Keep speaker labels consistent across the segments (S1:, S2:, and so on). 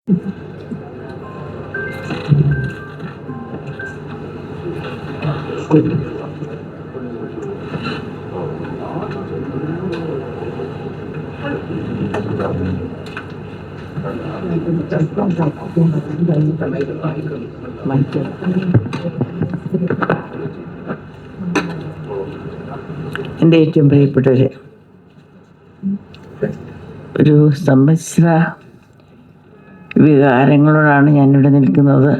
S1: എൻ്റെ ഏറ്റവും പ്രിയപ്പെട്ടവര്, ഒരു സമ്മിശ്ര വികാരങ്ങളോടാണ് ഞാനിവിടെ നിൽക്കുന്നത്.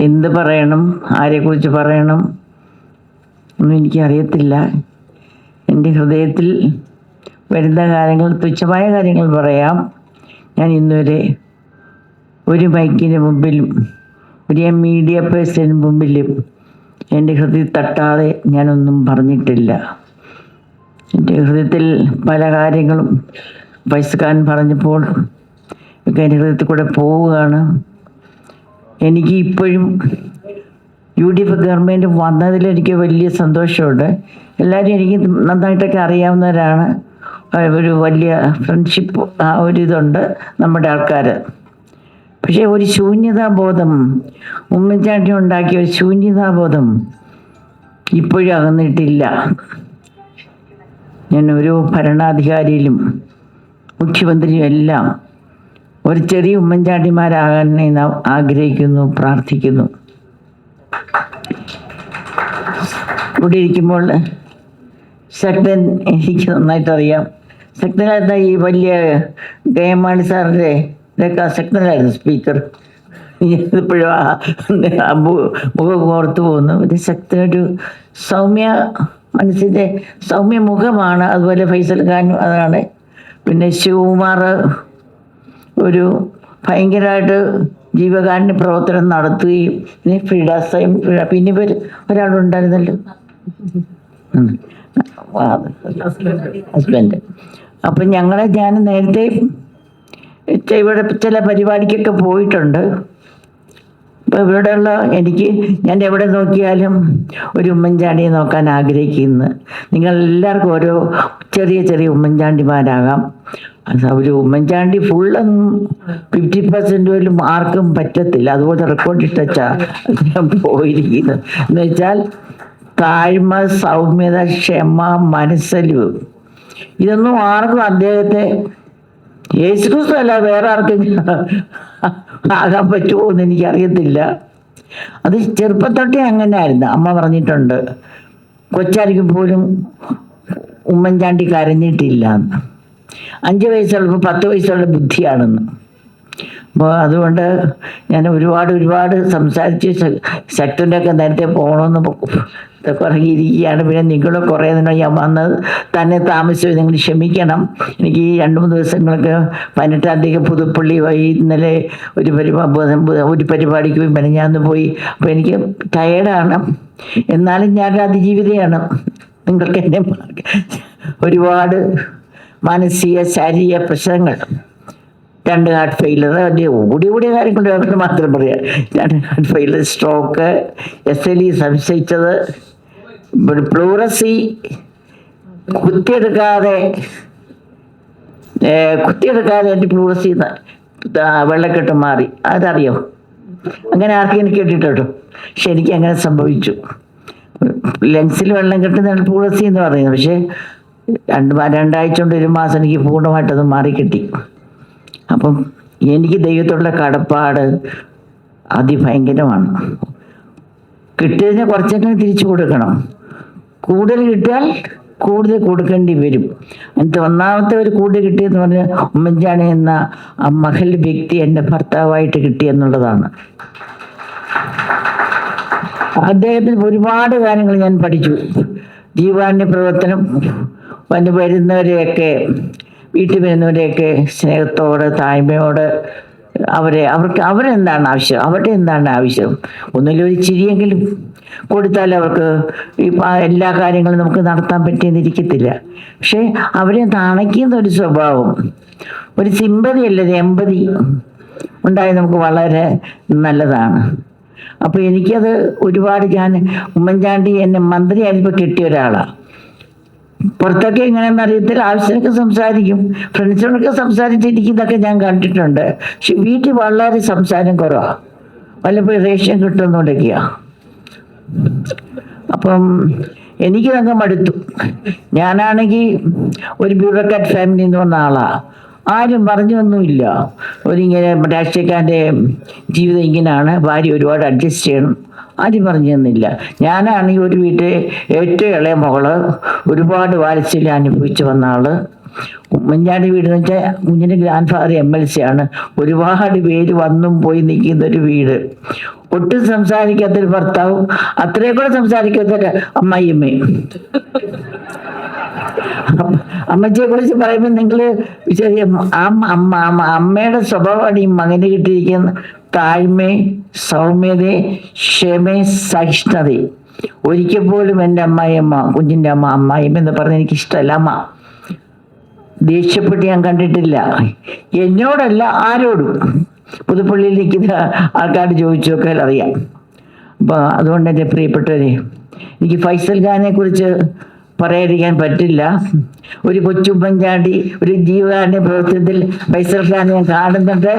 S1: എന്ത് പറയണം, ആരെക്കുറിച്ച് പറയണം ഒന്നും എനിക്കറിയത്തില്ല. എൻ്റെ ഹൃദയത്തിൽ വരുന്ന കാര്യങ്ങൾ, തുച്ഛമായ കാര്യങ്ങൾ പറയാം. ഞാൻ ഇന്നുവരെ ഒരു മൈക്കിന് മുമ്പിലും ഒരു മീഡിയ പേഴ്സണിന് മുമ്പിലും എൻ്റെ ഹൃദയം തട്ടാതെ ഞാനൊന്നും പറഞ്ഞിട്ടില്ല. എൻ്റെ ഹൃദയത്തിൽ പല കാര്യങ്ങളും വയസ്സുകാരൻ പറഞ്ഞപ്പോൾ ഒക്കെ എൻ്റെ ഹൃദയത്തിൽ കൂടെ പോവുകയാണ്. എനിക്ക് ഇപ്പോഴും UDF ഗവൺമെൻറ് വന്നതിൽ എനിക്ക് വലിയ സന്തോഷമുണ്ട്. എല്ലാവരും എനിക്ക് നന്നായിട്ടൊക്കെ അറിയാവുന്നവരാണ്. ഒരു വലിയ ഫ്രണ്ട്ഷിപ്പ് ഒരിതുണ്ട് നമ്മുടെ ആൾക്കാർ. പക്ഷേ ഒരു ശൂന്യതാബോധം, ഉമ്മൻചാണ്ടി ഉണ്ടാക്കിയ ഒരു ശൂന്യതാബോധം ഇപ്പോഴും അകന്നിട്ടില്ല. ഞാൻ ഒരു ഭരണാധികാരിയിലും മുഖ്യമന്ത്രിയും എല്ലാം ഒരു ചെറിയ ഉമ്മൻചാണ്ടിമാരാകാൻ ആഗ്രഹിക്കുന്നു, പ്രാർത്ഥിക്കുന്നു. ഇവിടെ ഇരിക്കുമ്പോൾ ശക്തൻ എനിക്ക് നന്നായിട്ടറിയാം. ശക്തനായിരുന്ന ഈ വലിയ കെ.എം. സാറിൻ്റെ ഇതൊക്കെ ശക്തനായിരുന്നു സ്പീക്കർ. ഇപ്പോഴും മുഖം ഓർത്തു പോകുന്നു. ഒരു ശക്തനൊരു സൗമ്യ മനസ്സിൻ്റെ സൗമ്യ മുഖമാണ്. അതുപോലെ ഫൈസൽ ഖാൻ അതാണ്. പിന്നെ ശിവകുമാർ ഒരു ഭയങ്കരമായിട്ട് ജീവകാരുണ്യ പ്രവർത്തനം നടത്തുകയും പിന്നെ ഫ്രീഡാസൈം പിന്നെ ഒരാളുണ്ടായിരുന്നല്ലോ, ഹസ്ബൻഡ്. അപ്പം ഞാൻ നേരത്തെ ഇവിടെ ചില പരിപാടിക്കൊക്കെ പോയിട്ടുണ്ട്. അപ്പോൾ ഇവിടെയുള്ള ഞാൻ എവിടെ നോക്കിയാലും ഒരു ഉമ്മൻചാണ്ടിയെ നോക്കാൻ ആഗ്രഹിക്കുന്നു. നിങ്ങളെല്ലാവർക്കും ഓരോ ചെറിയ ചെറിയ ഉമ്മൻചാണ്ടിമാരാകാം. ഒരു ഉമ്മൻചാണ്ടി ഫുള്ളൊന്നും 50% പോലും ആർക്കും പറ്റത്തില്ല. അതുപോലെ റെക്കോർഡിട്ടാ ഞാൻ പോയിരിക്കുന്നത്. എന്ന് വെച്ചാൽ താഴ്മ, സൗമ്യത, ക്ഷമ, മനസ്സലിവ്, ഇതൊന്നും ആർക്കും അദ്ദേഹത്തെ യേശുക്രിസ്തു അല്ല വേറെ ആർക്കും ആകാൻ പറ്റുമോ എന്ന് എനിക്കറിയത്തില്ല. അത് ചെറുപ്പത്തൊട്ടേ അങ്ങനെയായിരുന്നു. അമ്മ പറഞ്ഞിട്ടുണ്ട്, കൊച്ചായിരിക്കും പോലും ഉമ്മൻചാണ്ടി കരഞ്ഞിട്ടില്ല എന്ന്. 5 വയസ്സുള്ളപ്പോൾ 10 വയസ്സുള്ള ബുദ്ധിയാണെന്ന്. അപ്പോൾ അതുകൊണ്ട് ഞാൻ ഒരുപാട് സംസാരിച്ച് ശക്തൻ്റെ ഒക്കെ നേരത്തെ പോകണമെന്ന് ഇതൊക്കെ ഇറങ്ങിയിരിക്കുകയാണ്. പിന്നെ നിങ്ങൾ കുറേ ദിനം ഞാൻ വന്നത് തന്നെ താമസിച്ചു, നിങ്ങൾ ക്ഷമിക്കണം. എനിക്ക് ഈ 2-3 ദിവസങ്ങൾക്ക് 18-ാം തീയതി പുതുപ്പള്ളി വഴി ഇന്നലെ ഒരു പരിപാടിക്ക് പോയി മെനഞ്ഞാന്ന് പോയി. അപ്പോൾ എനിക്ക് ടയേർഡാണ്. എന്നാലും ഞാൻ അതിജീവിതയാണ്. നിങ്ങൾക്ക് എന്നെ ഒരുപാട് മാനസിക ശാരീരിക പ്രശ്നങ്ങൾ, 2 ഹാർട്ട് ഫെയിലർ, കൂടിയ കാര്യങ്ങൾ മാത്രം പറയാം. 2 ഹാർട്ട് ഫെയിലർ, സ്ട്രോക്ക്, SLE സംശയിച്ചത്, പ്ലൂറസി കുത്തിയെടുക്കാതെ എൻ്റെ പ്ലൂറസി വെള്ളക്കെട്ട് മാറി. അതറിയോ? അങ്ങനെ ആർക്കും എനിക്ക് കേട്ടിട്ടോ. പക്ഷെ എനിക്ക് അങ്ങനെ സംഭവിച്ചു. ലങ്സിൽ വെള്ളം കെട്ടുന്ന പ്ലൂറസി എന്ന് പറയുന്നത്. പക്ഷേ 2 ആഴ്ച കൊണ്ട് 1 മാസം എനിക്ക് പൂർണ്ണമായിട്ടത് മാറിക്കിട്ടി. അപ്പം എനിക്ക് ദൈവത്തോടുള്ള കടപ്പാട് അതിഭയങ്കരമാണ്. കിട്ടിയതിനെ കുറച്ചെങ്കിലും തിരിച്ചു കൊടുക്കണം. കൂടുതൽ കിട്ടിയാൽ കൂടുതൽ കൊടുക്കേണ്ടി വരും. എന്നിട്ട് ഒന്നാമത്തെ ഒരു കൂടുതൽ കിട്ടിയെന്ന് പറഞ്ഞാൽ ഉമ്മൻചാണ്ടി എന്ന ആ മഹൽ വ്യക്തി എൻ്റെ ഭർത്താവായിട്ട് കിട്ടിയെന്നുള്ളതാണ്. അദ്ദേഹത്തിന് ഒരുപാട് കാര്യങ്ങൾ ഞാൻ പഠിച്ചു. ജീവാന്യ പ്രവർത്തനം, വരുന്നവരെയൊക്കെ, വീട്ടിൽ വരുന്നവരെയൊക്കെ സ്നേഹത്തോടെ, താഴ്മയോടെ അവരെന്താണ് ആവശ്യം, അവരുടെ എന്താണ് ആവശ്യം, ഒന്നുമില്ലൊരു ചിരിയെങ്കിലും കൊടുത്താൽ അവർക്ക് എല്ലാ കാര്യങ്ങളും നമുക്ക് നടത്താൻ പറ്റിയെന്നിരിക്കത്തില്ല. പക്ഷേ അവരെ തണയ്ക്കുന്ന ഒരു സ്വഭാവം, ഒരു സിമ്പതി അല്ല, ഒരു എമ്പതി ഉണ്ടായി നമുക്ക് വളരെ നല്ലതാണ്. അപ്പോൾ എനിക്കത് ഒരുപാട്, ഞാൻ ഉമ്മൻചാണ്ടി എന്നെ മന്ത്രിയായപ്പോൾ കിട്ടിയ ഒരാളാണ്. പുറത്തൊക്കെ എങ്ങനെയാണെന്ന് അറിയത്തില്ല, ആവശ്യമൊക്കെ സംസാരിക്കും, ഫ്രണ്ട്സിനോടൊക്കെ സംസാരിച്ചിരിക്കുന്നതൊക്കെ ഞാൻ കണ്ടിട്ടുണ്ട്. പക്ഷെ വീട്ടിൽ വളരെ സംസാരം കുറവാണ്, വല്ലപ്പോഴും റേഷൻ കിട്ടുന്നോണ്ടൊക്കെയാ. അപ്പം എനിക്ക് അങ്ങ് മടുത്തു. ഞാനാണെങ്കിൽ ഒരു ബ്യൂറോക്രാറ്റ് ഫാമിലിയിൽ നിന്ന് വന്ന ആളാണ്. ആരും പറഞ്ഞൊന്നുമില്ല, ഒരിങ്ങനെ രാഷ്ട്രീയക്കാരൻ്റെ ജീവിതം ഇങ്ങനെയാണ്, ഭാര്യ ഒരുപാട് അഡ്ജസ്റ്റ് ചെയ്യണം, ആരും പറഞ്ഞു തന്നില്ല. ഞാനാണെങ്കിൽ ഒരു വീട്ടിൽ ഏറ്റവും ഇളയ മകള്, ഒരുപാട് വാത്സല്യം അനുഭവിച്ച് വന്ന ആള്. ഉമ്മൻചാണ്ടി വീടെന്ന് വെച്ചാൽ കുഞ്ഞിൻ്റെ ഗ്രാൻഡ് ഫാദർ MLC ആണ്, ഒരുപാട് പേര് വന്നും പോയി നിൽക്കുന്നൊരു വീട്. ഒട്ടും സംസാരിക്കാത്തൊരു ഭർത്താവും അത്രയും കൂടെ സംസാരിക്കാത്തൊരു അമ്മായിയമ്മയും. അമ്മച്ചിയെ കുറിച്ച് പറയുമ്പോൾ നിങ്ങൾ അമ്മയുടെ സ്വഭാവമാണ് ഈ മകന് കിട്ടിയിരിക്കുന്ന താഴ്മയും സൗമ്യതയും ക്ഷമയും സഹിഷ്ണുതയും. ഒരിക്കൽ പോലും എൻ്റെ അമ്മായിയമ്മ, കുഞ്ഞിൻ്റെ അമ്മായിയമ്മ എന്ന് പറഞ്ഞാൽ എനിക്കിഷ്ടമല്ല. അമ്മ ദേഷ്യപ്പെട്ട് ഞാൻ കണ്ടിട്ടില്ല, എന്നോടല്ല ആരോടും. പുതുപ്പള്ളിയിൽ നിൽക്കുന്ന ആൾക്കാർ ചോദിച്ചു നോക്കിയാൽ അറിയാം. അപ്പോൾ അതുകൊണ്ട് എൻ്റെ പ്രിയപ്പെട്ടവരെ, എനിക്ക് ഫൈസൽ ഖാനെ കുറിച്ച് പറയാതിരിക്കാൻ പറ്റില്ല. ഒരു കൊച്ചുമ്മൻചാണ്ടി, ഒരു ജീവകാരുണ്യ പ്രവർത്തനത്തിൽ ഫൈസൽ ഖാനെ ഞാൻ കാണുന്നുണ്ട്.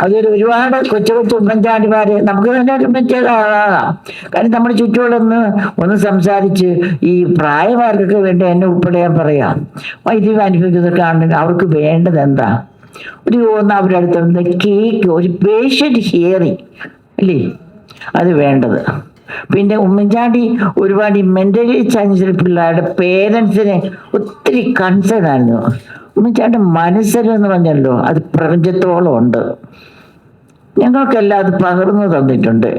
S1: അതൊരു ഒരുപാട് കൊച്ചു ഉമ്മൻചാണ്ടിമാരെ നമുക്ക് തന്നെ ഒരുമിച്ച് കാണാം. കാര്യം നമ്മുടെ ചുറ്റുപാടൊന്ന് സംസാരിച്ച് ഈ പ്രായമാർക്കൊക്കെ വേണ്ടി എന്നെ ഉൾപ്പെടെ ഞാൻ പറയാം, വൈദ്യുതി അനുഭവിക്കുന്നത് കാണുന്നത് അവർക്ക് വേണ്ടത് എന്താ? അവരുടെ അടുത്ത് കേക്ക്, ഒരു പേഷ്യൻ്റ് ഹിയറിങ് അല്ലേ അത് വേണ്ടത്. പിന്നെ ഉമ്മൻചാണ്ടി ഒരുപാട് മെൻ്റലി ചാലഞ്ചഡ് പിള്ളേരുടെ പേരൻസിന് ഒത്തിരി കൺസേൺ ആയിരുന്നു. ഉമ്മൻചാണ്ടി മനസ്സിലെന്ന് പറഞ്ഞല്ലോ, അത് പ്രപഞ്ചത്തോളം ഉണ്ട്. ഞങ്ങൾക്കെല്ലാം അത് പകർന്നു തന്നിട്ടുണ്ട്.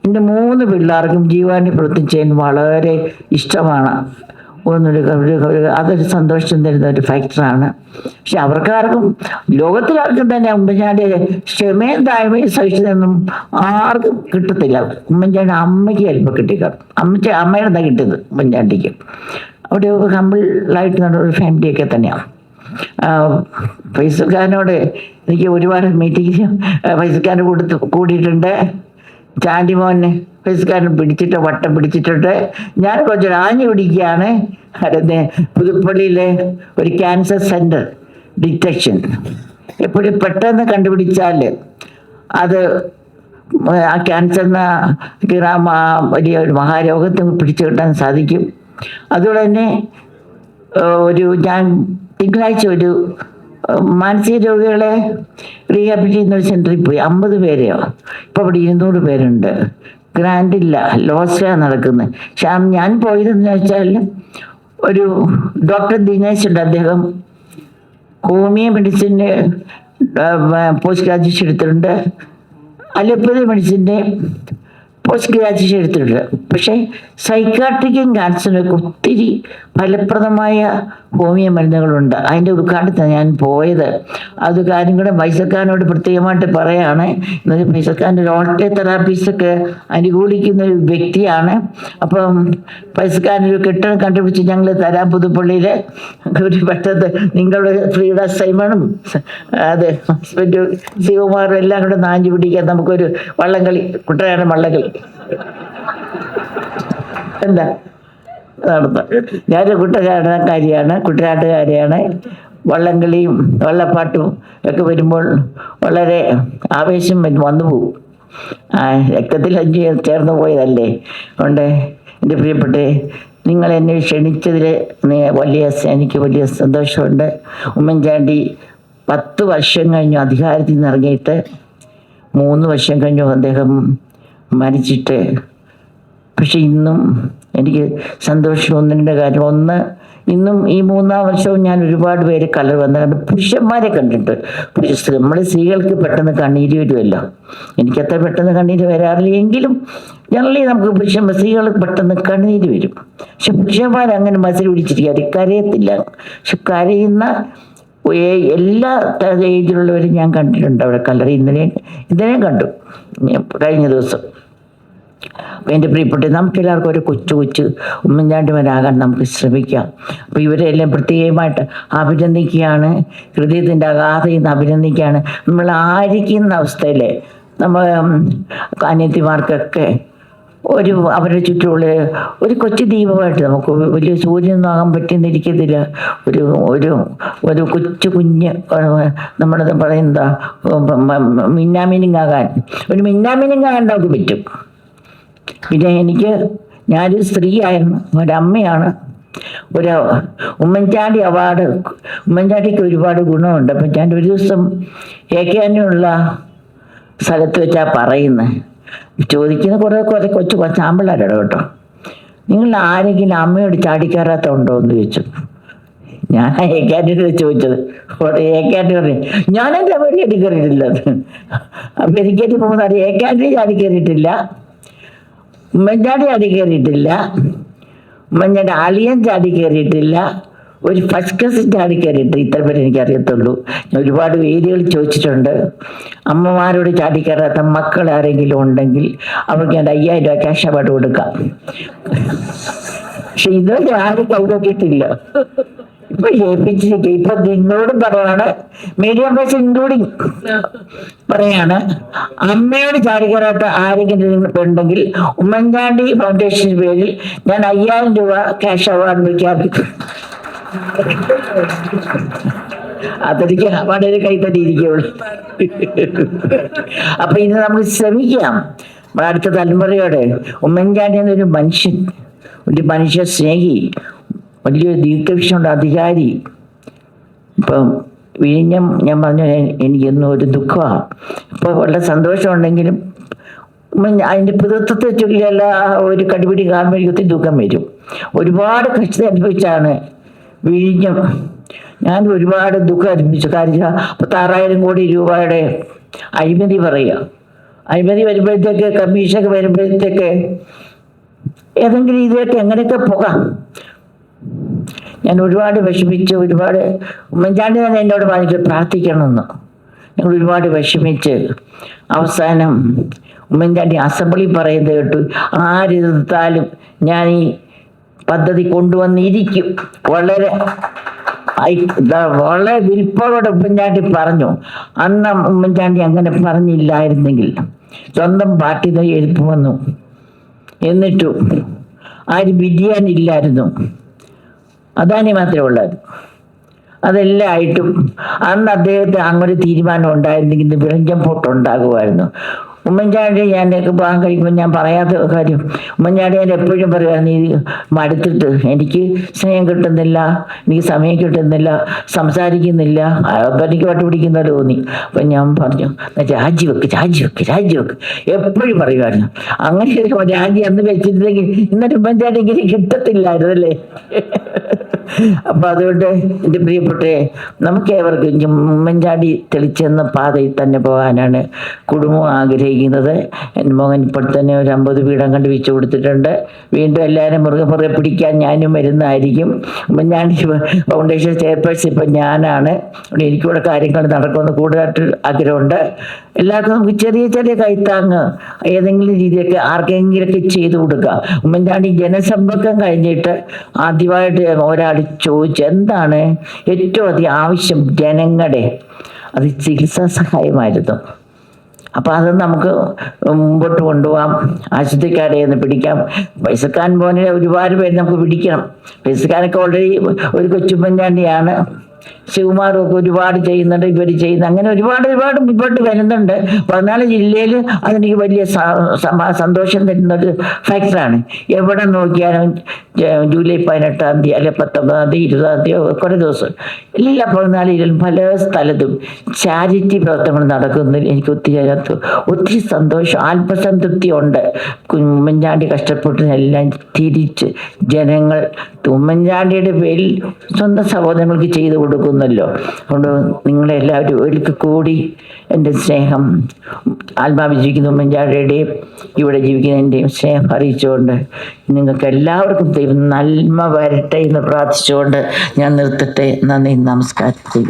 S1: എൻ്റെ 3 പിള്ളേർക്കും ജീവാനി പ്രവർത്തനം ചെയ്യാൻ വളരെ ഇഷ്ടമാണ്. അതൊരു സന്തോഷം തരുന്ന ഒരു ഫാക്ടറാണ്. പക്ഷെ അവർക്കാർക്കും, ലോകത്തിലാർക്കും തന്നെ ഉമ്മൻചാണ്ടി ക്ഷമയും താഴ്മയും സഹിച്ചതൊന്നും ആർക്കും കിട്ടത്തില്ല. ഉമ്മൻചാണ്ടി അമ്മയ്ക്ക് ചിലപ്പോൾ കിട്ടിക്കാറും. അമ്മയുടെ എന്താ കിട്ടിയത് ഉമ്മൻചാണ്ടിക്ക്. അവിടെ ഹമ്പിളായിട്ട് നടന്ന ഒരു ഫാമിലിയൊക്കെ തന്നെയാണ്. ഫൈസൽ ഖാനോട് എനിക്ക് ഒരുപാട് മീറ്റിംഗ് ഫൈസൽ ഖാൻ കൂടിയിട്ടുണ്ട്. ചാണ്ടി മോനെ ഫൈസൽഖാനെ പിടിച്ചിട്ട് വട്ടം പിടിച്ചിട്ടുണ്ട്. ഞാൻ കുറച്ച് ആഞ്ഞു പിടിക്കുകയാണ്. പുതുപ്പള്ളിയിലെ ഒരു ക്യാൻസർ സെൻറ്റർ ഡിറ്റക്ഷൻ എപ്പോഴും പെട്ടെന്ന് കണ്ടുപിടിച്ചാൽ അത് ആ ക്യാൻസറിന് വലിയ ഒരു മഹാരോഗത്തെ പിടിച്ചു കിട്ടാൻ സാധിക്കും. അതുപോലെ തന്നെ ഞാൻ തിങ്കളാഴ്ച ഒരു മാനസിക രോഗികളെ റീഹാബിലിറ്റ് ചെയ്യുന്ന ഒരു സെൻറ്ററിൽ പോയി. 50 പേരെയോ, ഇപ്പോൾ അവിടെ 200 പേരുണ്ട്. ഗ്രാൻഡില്ല, ലോസിലാണ് നടക്കുന്നത്. പക്ഷെ ഞാൻ പോയതെന്ന് വെച്ചാൽ ഒരു ഡോക്ടർ ദിനേശ് ഉണ്ട്, അദ്ദേഹം ഹോമിയോ മെഡിസിൻ്റെ പോസ്റ്റ് ഗ്രാജുവേഷൻ എടുത്തിട്ടുണ്ട്, അലോപ്പതി മെഡിസിൻ്റെ പോസ്റ്റ് ഗ്രാജുവേഷൻ എടുത്തിട്ടുണ്ട്. പക്ഷേ സൈക്കാട്രിക്കും ക്യാൻസറിനൊക്കെ ഒത്തിരി ഫലപ്രദമായ ഹോമിയോ മരുന്നുകളുണ്ട്. അതിൻ്റെ ഉദ്ഘാടനത്തിന് ഞാൻ പോയത്. അത് കാര്യം കൂടെ ഫൈസൽ ഖാനോട് പ്രത്യേകമായിട്ട് പറയുകയാണ്. എന്നത് ഫൈസൽ ഖാൻ്റെ റോൾട്ടേ തെറാപ്പീസൊക്കെ അനുകൂലിക്കുന്ന ഒരു വ്യക്തിയാണ്. അപ്പം ഫൈസൽ ഖാൻ ഒരു കെട്ടിടം കണ്ടുപിടിച്ച് ഞങ്ങൾ തരാം പുതുപ്പള്ളിയിൽ. ഒരു പെട്ടെന്ന് നിങ്ങളുടെ ഫ്രീഡ സൈമണും അത് ഹസ്ബൻഡ് ശിവകുമാറും എല്ലാം കൂടെ നാഞ്ചു പിടിക്കാൻ നമുക്കൊരു വള്ളംകളി, കുട്ടനാടൻ വള്ളംകളി എന്താ നടത്തുക. ഞാനൊരു കുട്ടനാട്ടുകാരിയാണ്. വള്ളംകളിയും വള്ളപ്പാട്ടും ഒക്കെ വരുമ്പോൾ വളരെ ആവേശം വന്നു പോകും. രക്തത്തിൽ ചേർന്ന് പോയതല്ലേ. അതുകൊണ്ട് എൻ്റെ പ്രിയപ്പെട്ട നിങ്ങൾ എന്നെ ക്ഷണിച്ചതിൽ എനിക്ക് വലിയ സന്തോഷമുണ്ട്. ഉമ്മൻചാണ്ടി 10 വർഷം കഴിഞ്ഞു അധികാരത്തിൽ നിന്ന് ഇറങ്ങിയിട്ട്. 3 വർഷം കഴിഞ്ഞു അദ്ദേഹം മരിച്ചിട്ട്. പക്ഷെ ഇന്നും എനിക്ക് സന്തോഷം 1-2 കാര്യം. ഒന്ന്, ഇന്നും ഈ 3-ാം വർഷവും ഞാൻ ഒരുപാട് പേര് കളർ വന്ന് കണ്ട്, പുരുഷന്മാരെ കണ്ടിട്ട്. നമ്മൾ സ്ത്രീകൾക്ക് പെട്ടെന്ന് കണ്ണീര് വരുമല്ലോ, എനിക്കത്ര പെട്ടെന്ന് കണ്ണീര് വരാറില്ല. എങ്കിലും ജനറലി നമുക്ക് സ്ത്രീകൾക്ക് പെട്ടെന്ന് കണ്ണീര് വരും. പക്ഷെ പുരുഷന്മാരങ്ങനെ മസിൽ പിടിച്ചിരിക്കാറ്, കരയത്തില്ല. പക്ഷെ കരയുന്ന എല്ലാ ഏജിലുള്ളവരും ഞാൻ കണ്ടിട്ടുണ്ട് അവിടെ കളർ. ഇന്നലെയും കണ്ടു കഴിഞ്ഞ ദിവസം. അപ്പോൾ എൻ്റെ പ്രിയപ്പെട്ട നമുക്കെല്ലാവർക്കും ഒരു കൊച്ചു ഉമ്മൻചാണ്ടിമാരാകാൻ നമുക്ക് ശ്രമിക്കാം. അപ്പോൾ ഇവരെല്ലാം പ്രത്യേകമായിട്ട് അഭിനന്ദിക്കുകയാണ്, ഹൃദയത്തിൻ്റെ അഗാധയിൽ നിന്ന് അഭിനന്ദിക്കുകയാണ്. നമ്മൾ ആയിരിക്കുന്ന അവസ്ഥയിൽ നമ്മൾ അനിയത്തിമാർക്കൊക്കെ അവരുടെ ചുറ്റുമുള്ള ഒരു കൊച്ചു ദീപമായിട്ട് നമുക്ക് വലിയ സൂര്യനൊന്നും ആകാൻ പറ്റുന്നിരിക്കത്തില്ല. ഒരു ഒരു ഒരു കൊച്ചു കുഞ്ഞ് നമ്മുടെ പറയുന്ന മിന്നാമിനിങ്ങാകാൻ ഒരു മിന്നാമിനിങ്ങാകാൻ നമുക്ക് പറ്റും. പിന്നെ ഞാനൊരു സ്ത്രീയാണ്, ഒരമ്മയാണ്. ഉമ്മൻചാണ്ടി അവാർഡ്, ഉമ്മൻചാണ്ടിക്ക് ഒരുപാട് ഗുണമുണ്ട്. അപ്പം ഞാൻ ഒരു ദിവസം ഏക്കാനുള്ള സ്ഥലത്ത് വെച്ചാൽ പറയുന്നത്, ചോദിക്കുന്ന കുറേ കൊച്ചു കൊച്ചാമ്പിള്ളേരാണ് കേട്ടോ. നിങ്ങൾ ആരെങ്കിലും അമ്മയോട് ചാടിക്കയറാത്ത ഉണ്ടോ എന്ന് ചോദിച്ചു. ഞാൻ ഏക്കാൻ്റെ ചോദിച്ചത്. ഏക്കാൻ്റെ പറഞ്ഞു ഞാനെൻ്റെ അമ്മയുടെ ചാടി കയറിയിട്ടില്ല. അപ്പം എനിക്കേറ്റ് പോകുന്നത് ഏക്കാൻ്റെ ചാടി കയറിയിട്ടില്ല, ഉമ്മൻചാണ്ടി ചാടി കയറിയിട്ടില്ല, ഉമ്മൻചാണ്ടി അളിയൻ ചാടി കയറിയിട്ടില്ല, ഒരു ഫസ്റ്റ് ക്ലാസ് ചാടി കയറിയിട്ട് ഇത്ര പേര് എനിക്കറിയത്തുള്ളൂ. ഞാൻ ഒരുപാട് വേദികൾ ചോദിച്ചിട്ടുണ്ട്. അമ്മമാരോട് ചാടി കയറാത്ത മക്കൾ ആരെങ്കിലും ഉണ്ടെങ്കിൽ അവർക്ക് ഞാൻ 5000 രൂപ ക്യാഷ് അവാർഡ് കൊടുക്കാം. പക്ഷെ ഇതുവരെ ആരും കൗരക്കിയിട്ടില്ല. ഇപ്പൊ ഏൽപ്പിച്ചിരിക്കുക. ഇപ്പൊ നിങ്ങളോടും പറയാണ്, മീഡിയം പേഴ്സ് ഇൻക്ലൂഡിങ് പറയാണ്, അമ്മയോട് ചാടി കയറാത്ത ആരെങ്കിലും ഉണ്ടെങ്കിൽ ഉമ്മൻചാണ്ടി ഫൗണ്ടേഷൻ പേരിൽ ഞാൻ 5000 രൂപ ക്യാഷ് അവാർഡ് പ്രഖ്യാപിക്കും. അതെനിക്ക് വളരെ കൈ തന്നെ ഇരിക്കുള്ളൂ. അപ്പൊ ഇനി നമുക്ക് ശ്രമിക്കാം അടുത്ത തലമുറയോട്. ഉമ്മൻചാണ്ടി എന്നൊരു മനുഷ്യ സ്നേഹി, വലിയൊരു ദീർഘവീക്ഷണമുള്ള അധികാരി. ഇപ്പം വിഴിഞ്ഞം ഞാൻ പറഞ്ഞു എനിക്കെന്നും ഒരു ദുഃഖമാണ്. ഇപ്പോൾ വളരെ സന്തോഷമുണ്ടെങ്കിലും അതിൻ്റെ പിതൃത്വത്തെ ചൊല്ലിയല്ല ഒരു കടിപിടി കാണുമ്പോൾ എനിക്ക് ഒത്തിരി ദുഃഖം വരും. ഒരുപാട് കഷ്ടത അനുഭവിച്ചാണ് വിഴിഞ്ഞം. ഞാൻ ഒരുപാട് ദുഃഖം അനുഭവിച്ചു. കാര്യം 66,000 കോടി രൂപയുടെ അഴിമതി പറയുക. അഴിമതി വരുമ്പോഴത്തേക്ക്, കമ്മീഷനൊക്കെ വരുമ്പോഴത്തേക്ക് ഏതെങ്കിലും ഇതിലേക്ക് എങ്ങനെയൊക്കെ പോകാം. ഞാൻ ഒരുപാട് വിഷമിച്ച്, ഉമ്മൻചാണ്ടി തന്നെ എന്നോട് പറഞ്ഞിട്ട് പ്രാർത്ഥിക്കണമെന്ന്. ഞങ്ങൾ ഒരുപാട് വിഷമിച്ച് അവസാനം ഉമ്മൻചാണ്ടി അസംബ്ലി പറയുന്നത് കേട്ടു, ആരെടുത്താലും ഞാൻ ഈ പദ്ധതി കൊണ്ടുവന്നിരിക്കും. വളരെ വിൽപ്പോടെ ഉമ്മൻചാണ്ടി പറഞ്ഞു. അന്ന് ഉമ്മൻചാണ്ടി അങ്ങനെ പറഞ്ഞില്ലായിരുന്നെങ്കിൽ സ്വന്തം പാർട്ടി എഴുപ്പ് വന്നു. എന്നിട്ടും ആരും വിധിയാനില്ലായിരുന്നു. അദാനി മാത്രമേ ഉള്ളായിരുന്നു. അതെല്ലാം ആയിട്ടും അന്ന് അദ്ദേഹത്തെ അങ്ങനെ തീരുമാനം ഉണ്ടായിരുന്നെങ്കിൽ ഇന്ന് വിളഞ്ചം പോട്ട് ഉണ്ടാകുമായിരുന്നു. ഉമ്മൻചാണ്ടി ഞാനൊക്കെ പോകാൻ കഴിയുമ്പോൾ ഞാൻ പറയാത്ത കാര്യം, ഉമ്മൻചാണ്ടി ഞാൻ എപ്പോഴും പറയുമായിരുന്നു, നീ മടുത്തിട്ട് എനിക്ക് സ്നേഹം കിട്ടുന്നില്ല, എനിക്ക് സമയം കിട്ടുന്നില്ല, സംസാരിക്കുന്നില്ല, അപ്പം എനിക്ക് വട്ടുപിടിക്കുന്ന തോന്നി. അപ്പം ഞാൻ പറഞ്ഞു, രാജിവെക്ക് എപ്പോഴും പറയുമായിരുന്നു. അങ്ങനെ രാജി അന്ന് വെച്ചിരുന്നെങ്കിൽ ഇന്നലെ ഉമ്മൻചാണ്ടി ഇങ്ങനെ കിട്ടത്തില്ലായിരുന്നു അല്ലേ. അപ്പൊ അതുകൊണ്ട് എൻ്റെ പ്രിയപ്പെട്ടെ, നമുക്ക് ഏവർക്കും ഉമ്മൻചാണ്ടി തെളിച്ചെന്ന പാതയിൽ തന്നെ പോകാനാണ് കുടുംബം ആഗ്രഹിക്കുന്നത്. എൻ്റെ മകൻ ഇപ്പോൾ തന്നെ ഒരു 50 വീടം കണ്ട് വെച്ചു കൊടുത്തിട്ടുണ്ട്. വീണ്ടും എല്ലാവരും മുറുകെ പിടിക്കാൻ ഞാനും വരുന്നതായിരിക്കും. ഉമ്മൻചാണ്ടി ഫൗണ്ടേഷൻ ചെയർപേഴ്സൺ ഇപ്പം ഞാനാണ്. എനിക്കിവിടെ കാര്യങ്ങൾ നടക്കുമെന്ന് കൂടുതലായിട്ട് ആഗ്രഹമുണ്ട്. എല്ലാവർക്കും നമുക്ക് ചെറിയ കൈത്താങ്ങ് ഏതെങ്കിലും രീതിയൊക്കെ ആർക്കെങ്കിലൊക്കെ ചെയ്തു കൊടുക്കുക. ഉമ്മൻചാണ്ടി ജനസമ്പർക്കം കഴിഞ്ഞിട്ട് ആദ്യമായിട്ട് ഒരാൾ ചോദിച്ചു, എന്താണ് ഏറ്റവും അധികം ആവശ്യം ജനങ്ങളുടെ? അത് ചികിത്സാ സഹായമായിരുന്നു. അപ്പം അത് നമുക്ക് മുമ്പോട്ട് കൊണ്ടുപോകാം. ആശുപത്രിക്കാരെ ഒന്ന് പിടിക്കാം. പൈസക്കാൻ പോലെ ഒരുപാട് പേര് നമുക്ക് പിടിക്കണം. പൈസക്കാരൊക്കെ ഓൾറെഡി ഒരു കൊച്ചുമ്മൻചാണ്ടിയാണ്. ശിവകുമാറും ഒക്കെ ഒരുപാട് ചെയ്യുന്നുണ്ട്, ഇവർ ചെയ്യുന്ന അങ്ങനെ ഒരുപാട് മുമ്പോട്ട് വരുന്നുണ്ട്. 14 ജില്ലയിൽ അതെനിക്ക് വലിയ സന്തോഷം തരുന്നൊരു ഫാക്ടറാണ്. എവിടെ നോക്കിയാലും ജൂലൈ 18-ാം തീയതി അല്ലെ 19-ാം തീയതി 20-ാം തീയതി കുറേ ദിവസം എല്ലാ 14 ജില്ലയിലും പല സ്ഥലത്തും ചാരിറ്റി പ്രവർത്തനങ്ങൾ നടക്കുന്നതിൽ എനിക്ക് ഒത്തിരി സന്തോഷം, ആത്മസംതൃപ്തി ഉണ്ട്. ഉമ്മൻചാണ്ടി കഷ്ടപ്പെട്ടതിനെല്ലാം തിരിച്ച് ജനങ്ങൾ ഉമ്മൻചാണ്ടിയുടെ പേരിൽ സ്വന്തം സഹോദരങ്ങൾക്ക് ചെയ്തു കൊടുക്കുന്നല്ലോ. അതുകൊണ്ട് നിങ്ങളെല്ലാവരും ഒരിക്കൽ കൂടി എൻ്റെ സ്നേഹം ആത്മാവിൽ ജീവിക്കുന്ന ഉമ്മൻചാണ്ടിയുടെയും ഇവിടെ ജീവിക്കുന്നതിൻ്റെയും സ്നേഹം അറിയിച്ചുകൊണ്ട് നിങ്ങൾക്ക് എല്ലാവർക്കും ദൈവം നന്മ വരട്ടെ എന്ന് പ്രാർത്ഥിച്ചുകൊണ്ട് ഞാൻ നിർത്തട്ടെ. നന്ദി, നമസ്കാരം.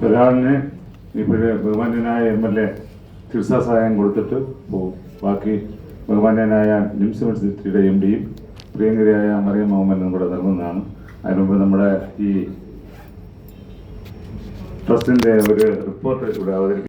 S2: ഒരാളിന് ഇവിടെ ബഹുമാന്യനായ MLA ചികിത്സാ സഹായം കൊടുത്തിട്ട് പോകും. ബാക്കി ബഹുമാന്യനായ നിംസ് യൂണിവേഴ്സിറ്റിയുടെ MDയും പ്രിയങ്കരിയായ മറിയം മുഹമ്മദിനും കൂടെ നൽകുന്നതാണ്. അതിനുമുമ്പ് നമ്മുടെ ഈ ട്രസ്റ്റിൻ്റെ ഒരു റിപ്പോർട്ട് ഇവിടെ അവതരിപ്പിക്കും.